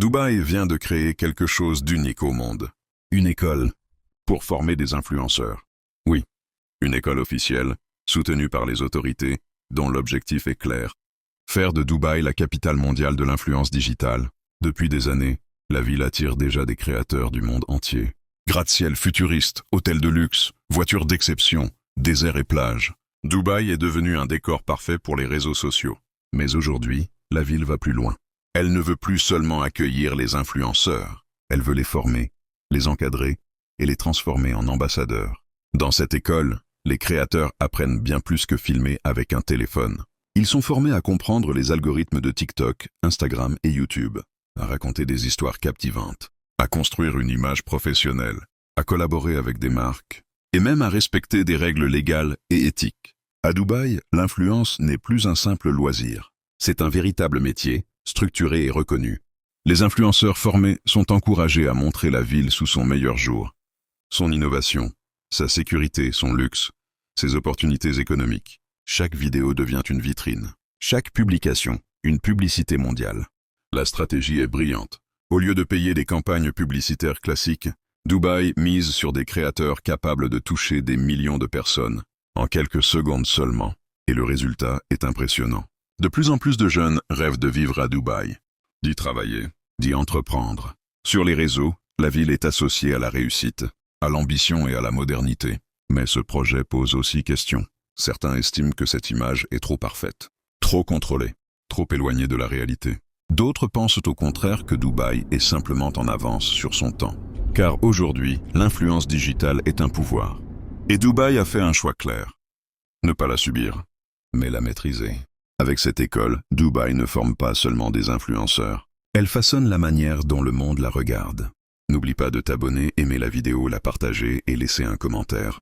Dubaï vient de créer quelque chose d'unique au monde. Une école pour former des influenceurs. Oui, une école officielle, soutenue par les autorités, dont l'objectif est clair. Faire de Dubaï la capitale mondiale de l'influence digitale. Depuis des années, la ville attire déjà des créateurs du monde entier. Gratte-ciel futuriste, hôtels de luxe, voitures d'exception, déserts et plages. Dubaï est devenu un décor parfait pour les réseaux sociaux. Mais aujourd'hui, la ville va plus loin. Elle ne veut plus seulement accueillir les influenceurs, elle veut les former, les encadrer et les transformer en ambassadeurs. Dans cette école, les créateurs apprennent bien plus que filmer avec un téléphone. Ils sont formés à comprendre les algorithmes de TikTok, Instagram et YouTube, à raconter des histoires captivantes, à construire une image professionnelle, à collaborer avec des marques, et même à respecter des règles légales et éthiques. À Dubaï, l'influence n'est plus un simple loisir. C'est un véritable métier, structuré et reconnu. Les influenceurs formés sont encouragés à montrer la ville sous son meilleur jour. Son innovation, sa sécurité, son luxe, ses opportunités économiques. Chaque vidéo devient une vitrine. Chaque publication, une publicité mondiale. La stratégie est brillante. Au lieu de payer des campagnes publicitaires classiques, Dubaï mise sur des créateurs capables de toucher des millions de personnes, en quelques secondes seulement, et le résultat est impressionnant. De plus en plus de jeunes rêvent de vivre à Dubaï, d'y travailler, d'y entreprendre. Sur les réseaux, la ville est associée à la réussite, à l'ambition et à la modernité. Mais ce projet pose aussi question. Certains estiment que cette image est trop parfaite, trop contrôlée, trop éloignée de la réalité. D'autres pensent au contraire que Dubaï est simplement en avance sur son temps. Car aujourd'hui, l'influence digitale est un pouvoir. Et Dubaï a fait un choix clair. Ne pas la subir, mais la maîtriser. Avec cette école, Dubaï ne forme pas seulement des influenceurs. Elle façonne la manière dont le monde la regarde. N'oublie pas de t'abonner, aimer la vidéo, la partager et laisser un commentaire.